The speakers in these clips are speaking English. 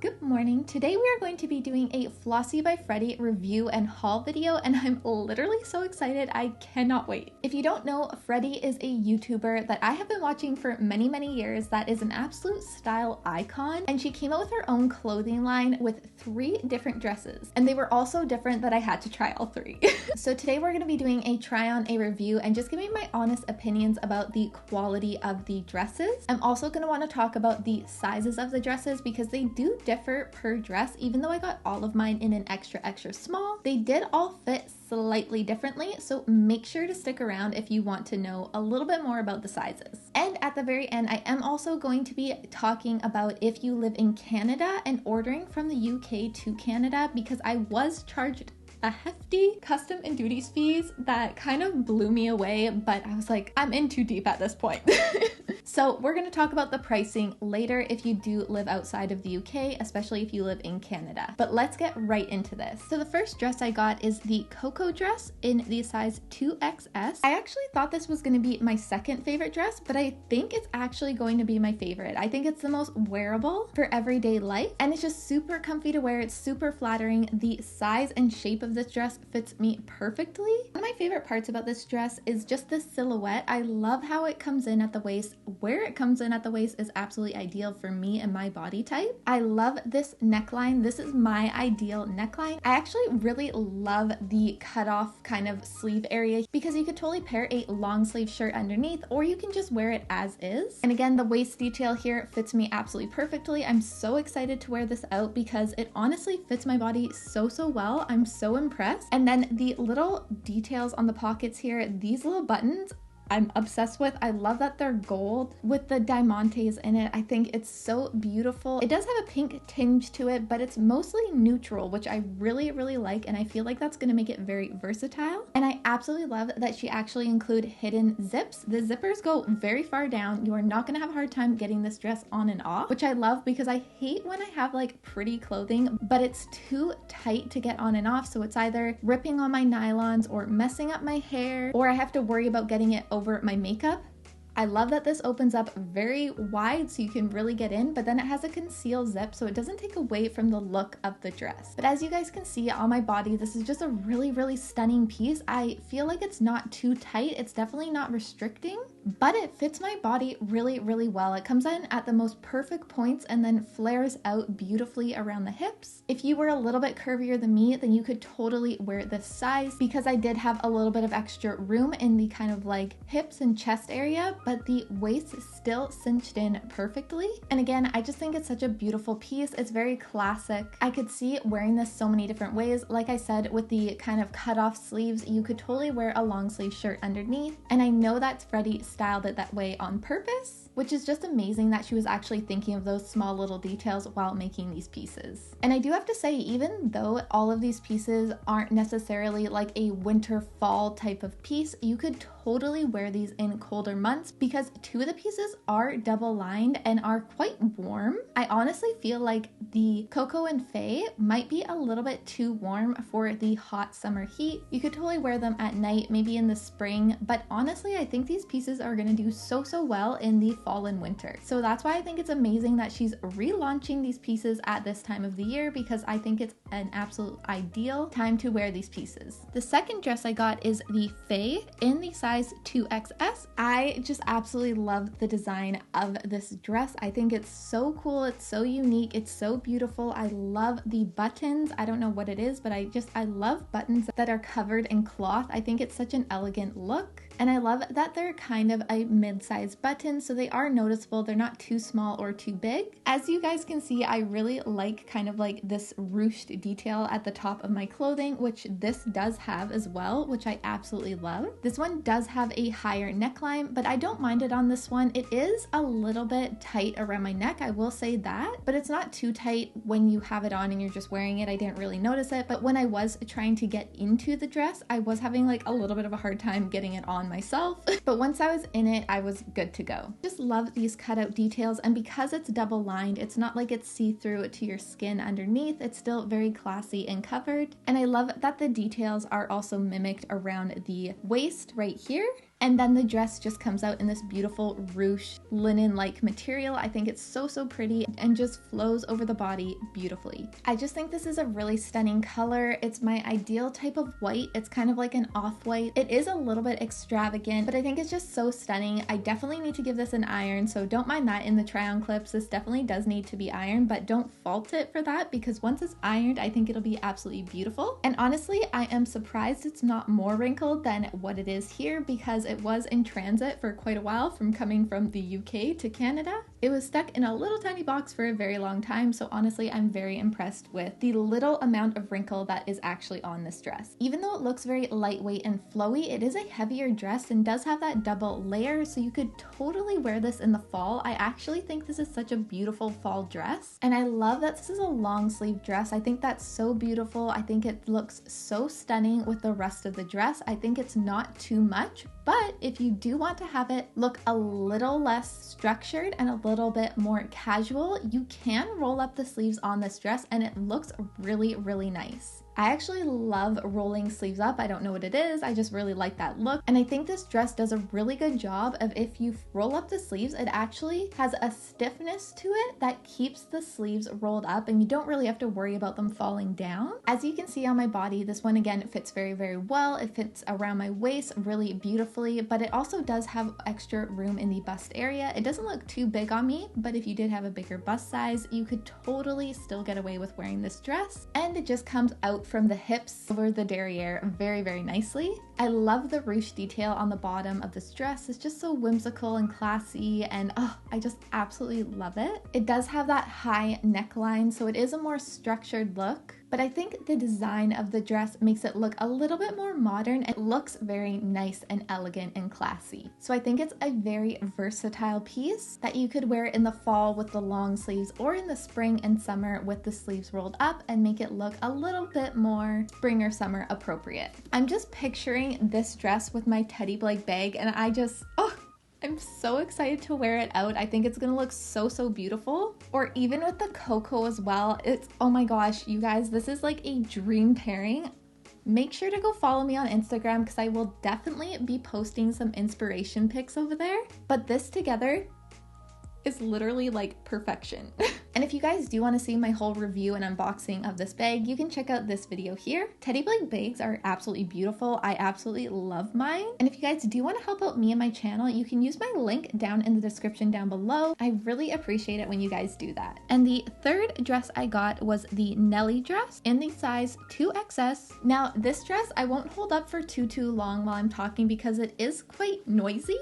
Good morning. Today we are going to be doing a Flossy by Freddy review and haul video, and I'm literally so excited. I cannot wait. If you don't know, Freddy is a YouTuber that I have been watching for many years that is an absolute style icon, and she came out with her own clothing line with 3 different dresses, and they were all so different that I had to try all 3. So today we're going to be doing a try on, a review, and just giving my honest opinions about the quality of the dresses. I'm also going to want to talk about the sizes of the dresses because they do differ per dress. Even though I got all of mine in an extra small, they did all fit slightly differently, so make sure to stick around if you want to know a little bit more about the sizes. And at the very end, I am also going to be talking about if you live in Canada and ordering from the UK to Canada, because I was charged a hefty custom and duties fees that kind of blew me away, but I was like, I'm in too deep at this point. So we're going to talk about the pricing later if you do live outside of the UK, especially if you live in Canada. But let's get right into this. So the first dress I got is the Coco dress in the size 2XS. I actually thought this was going to be my second favorite dress, but I think it's actually going to be my favorite. I think it's the most wearable for everyday life, and it's just super comfy to wear. It's super flattering. The size and shape of this dress fits me perfectly. One of my favorite parts about this dress is just the silhouette. I love how it comes in at the waist. Where it comes in at the waist is absolutely ideal for me and my body type. I love this neckline. This is my ideal neckline. I actually really love the cutoff kind of sleeve area because you could totally pair a long sleeve shirt underneath, or you can just wear it as is. And again, the waist detail here fits me absolutely perfectly. I'm so excited to wear this out because it honestly fits my body so well. I'm so impressed. And then the little details on the pockets here, these little buttons, I'm obsessed with. I love that they're gold with the diamantes in it. I think it's so beautiful. It does have a pink tinge to it, but it's mostly neutral, which I really like, and I feel like that's going to make it very versatile. And I absolutely love that she actually include hidden zips. The zippers go very far down. You are not going to have a hard time getting this dress on and off, which I love because I hate when I have like pretty clothing, but it's too tight to get on and off. So it's either ripping on my nylons or messing up my hair, or I have to worry about getting it over my makeup. I love that this opens up very wide so you can really get in, but then it has a conceal zip so it doesn't take away from the look of the dress. But as you guys can see on my body, this is just a really stunning piece. I feel like it's not too tight. It's definitely not restricting, but it fits my body really well. It comes in at the most perfect points and then flares out beautifully around the hips. If you were a little bit curvier than me, then you could totally wear this size because I did have a little bit of extra room in the kind of like hips and chest area, but the waist is still cinched in perfectly. And again, I just think it's such a beautiful piece. It's very classic. I could see wearing this so many different ways. Like I said, with the kind of cut off sleeves, you could totally wear a long sleeve shirt underneath. And I know that's Freddy styled it that way on purpose, which is just amazing that she was actually thinking of those small little details while making these pieces. And I do have to say, even though all of these pieces aren't necessarily like a winter fall type of piece, you could totally wear these in colder months because 2 of the pieces are double lined and are quite warm. I honestly feel like the Coco and Fey might be a little bit too warm for the hot summer heat. You could totally wear them at night, maybe in the spring, but honestly, I think these pieces are going to do so well in the fall and winter. So that's why I think it's amazing that she's relaunching these pieces at this time of the year, because I think it's an absolute ideal time to wear these pieces. The second dress I got is the Fey in the size 2XS. I just absolutely love the design of this dress. I think it's so cool. It's so unique. It's so beautiful. I love the buttons. I don't know what it is, but I love buttons that are covered in cloth. I think it's such an elegant look. And I love that they're kind of a mid-sized button, so they are noticeable. They're not too small or too big. As you guys can see, I really like kind of like this ruched detail at the top of my clothing, which this does have as well, which I absolutely love. This one does have a higher neckline, but I don't mind it on this one. It is a little bit tight around my neck, I will say that, but it's not too tight when you have it on and you're just wearing it. I didn't really notice it, but when I was trying to get into the dress, I was having like a little bit of a hard time getting it on myself, but once I was in it, I was good to go. Just love these cutout details, and because it's double lined, it's not like it's see-through to your skin underneath. It's still very classy and covered, and I love that the details are also mimicked around the waist right here. And then the dress just comes out in this beautiful ruche linen-like material. I think it's so pretty and just flows over the body beautifully. I just think this is a really stunning color. It's my ideal type of white. It's kind of like an off-white. It is a little bit extravagant, but I think it's just so stunning. I definitely need to give this an iron, so don't mind that in the try-on clips. This definitely does need to be ironed, but don't fault it for that because once it's ironed, I think it'll be absolutely beautiful. And honestly, I am surprised it's not more wrinkled than what it is here because it was in transit for quite a while from coming from the UK to Canada. It was stuck in a little tiny box for a very long time, so honestly, I'm very impressed with the little amount of wrinkle that is actually on this dress. Even though it looks very lightweight and flowy, it is a heavier dress and does have that double layer, so you could totally wear this in the fall. I actually think this is such a beautiful fall dress, and I love that this is a long sleeve dress. I think that's so beautiful. I think it looks so stunning with the rest of the dress. I think it's not too much, but if you do want to have it look a little less structured and a little bit more casual, you can roll up the sleeves on this dress and it looks really nice. I actually love rolling sleeves up. I don't know what it is. I just really like that look. And I think this dress does a really good job of if you roll up the sleeves, it actually has a stiffness to it that keeps the sleeves rolled up and you don't really have to worry about them falling down. As you can see on my body, this one again fits very well. It fits around my waist really beautifully, but it also does have extra room in the bust area. It doesn't look too big on me, but if you did have a bigger bust size, you could totally still get away with wearing this dress. And it just comes out from the hips over the derriere very nicely. I love the ruche detail on the bottom of this dress. It's just so whimsical and classy and I just absolutely love it. It does have that high neckline, so it is a more structured look. But I think the design of the dress makes it look a little bit more modern. It looks very nice and elegant and classy. So I think it's a very versatile piece that you could wear in the fall with the long sleeves or in the spring and summer with the sleeves rolled up and make it look a little bit more spring or summer appropriate. I'm just picturing this dress with my teddy blake bag and I'm so excited to wear it out. I think it's gonna look so beautiful. Or even with the Coco as well. It's, oh my gosh, you guys, this is like a dream pairing. Make sure to go follow me on Instagram because I will definitely be posting some inspiration pics over there. But this together is literally like perfection. And if you guys do want to see my whole review and unboxing of this bag, you can check out this video here. Teddy blake bags are absolutely beautiful. I absolutely love mine. And if you guys do want to help out me and my channel, you can use my link down in the description down below. I really appreciate it when you guys do that. And the third dress I got was the Nelly dress in the size 2XS. Now this dress I won't hold up for too long while I'm talking because it is quite noisy.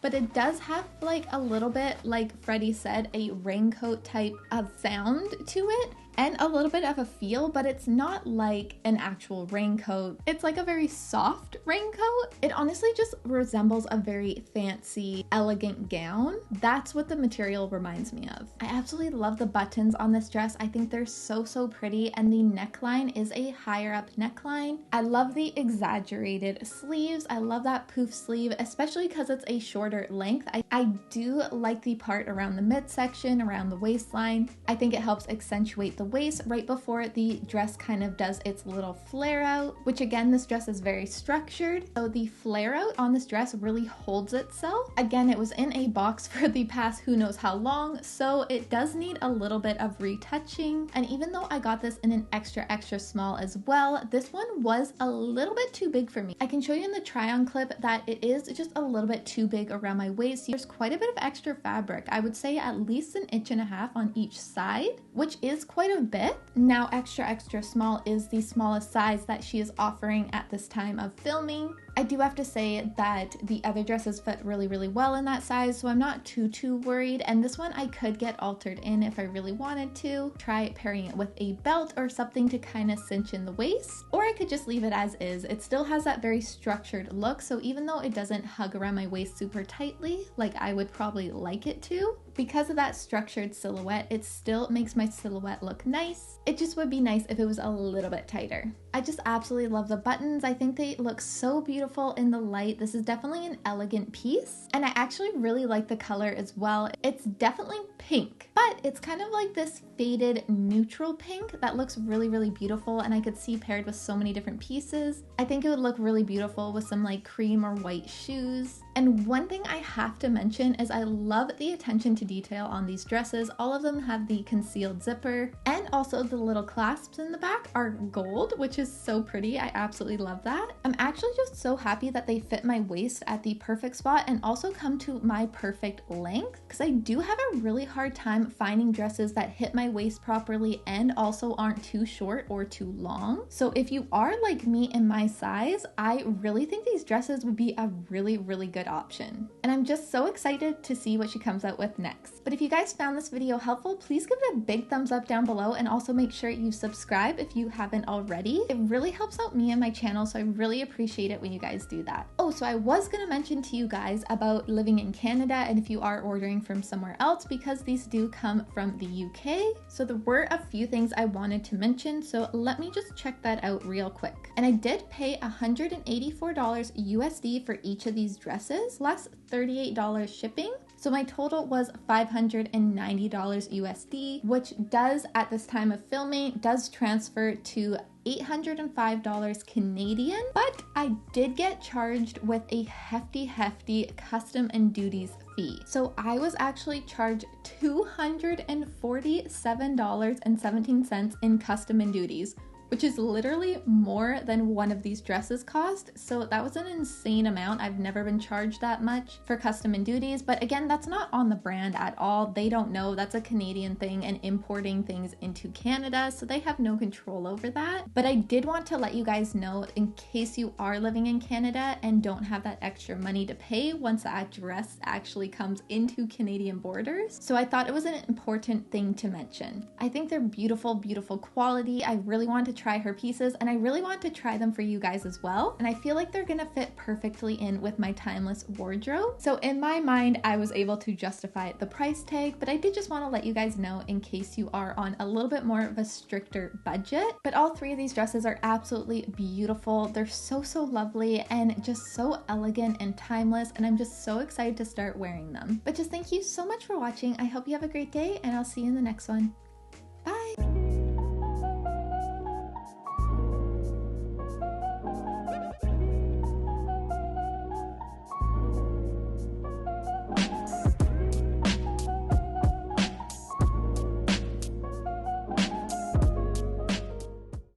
But it does have like a little bit, like Freddy said, a raincoat type of sound to it and a little bit of a feel, but it's not like an actual raincoat. It's like a very soft raincoat. It honestly just resembles a very fancy, elegant gown. That's what the material reminds me of. I absolutely love the buttons on this dress. I think they're so pretty, and the neckline is a higher up neckline. I love the exaggerated sleeves. I love that poof sleeve, especially because it's a shorter length. I do like the part around the midsection, around the waistline. I think it helps accentuate the waist right before the dress kind of does its little flare out, which again, this dress is very structured. So the flare out on this dress really holds itself. Again, it was in a box for the past who knows how long, so it does need a little bit of retouching. And even though I got this in an extra small as well, this one was a little bit too big for me. I can show you in the try on clip that it is just a little bit too big around my waist. There's quite a bit of extra fabric. I would say at least 1.5 inches on each side, which is quite a bit. Now extra small is the smallest size that she is offering at this time of filming. I do have to say that the other dresses fit really well in that size, so I'm not too worried. And this one I could get altered in if I really wanted to. Try pairing it with a belt or something to kind of cinch in the waist, or I could just leave it as is. It still has that very structured look, so even though it doesn't hug around my waist super tightly like I would probably like it to, because of that structured silhouette, it still makes my silhouette look nice. It just would be nice if it was a little bit tighter. I just absolutely love the buttons. I think they look so beautiful in the light. This is definitely an elegant piece, and I actually really like the color as well. It's definitely pink, but it's kind of like this faded neutral pink that looks really, really beautiful, and I could see paired with so many different pieces. I think it would look really beautiful with some like cream or white shoes. And one thing I have to mention is I love the attention to detail on these dresses. All of them have the concealed zipper, and also the little clasps in the back are gold, which is so pretty. I absolutely love that. I'm actually just so happy that they fit my waist at the perfect spot and also come to my perfect length, because I do have a really hard time finding dresses that hit my waist properly and also aren't too short or too long. So if you are like me in my size, I really think these dresses would be a really, really good option. And I'm just so excited to see what she comes out with next. But if you guys found this video helpful, please give it a big thumbs up down below, and also make sure you subscribe if you haven't already. It really helps out me and my channel, so I really appreciate it when you guys do that. Oh, so I was gonna mention to you guys about living in Canada and if you are ordering from somewhere else, because these do come from the UK. So there were a few things I wanted to mention, so let me just check that out real quick. And I did pay $184 USD for each of these dresses, plus $38 shipping. So my total was $590 USD, which does, at this time of filming, does transfer to $805 Canadian, but I did get charged with a hefty custom and duties fee. So I was actually charged $247.17 in custom and duties, which is literally more than one of these dresses cost. So that was an insane amount. I've never been charged that much for custom and duties, but again, that's not on the brand at all. They don't know. That's a Canadian thing and importing things into Canada, so they have no control over that. But I did want to let you guys know, in case you are living in Canada and don't have that extra money to pay once that dress actually comes into Canadian borders. So I thought it was an important thing to mention. I think they're beautiful, beautiful quality. I really want to try her pieces, and I really want to try them for you guys as well. And I feel like they're gonna fit perfectly in with my timeless wardrobe. So in my mind, I was able to justify the price tag, but I did just want to let you guys know in case you are on a little bit more of a stricter budget. But all three of these dresses are absolutely beautiful. They're so lovely and just so elegant and timeless, and I'm just so excited to start wearing them. But just thank you so much for watching. I hope you have a great day, and I'll see you in the next one.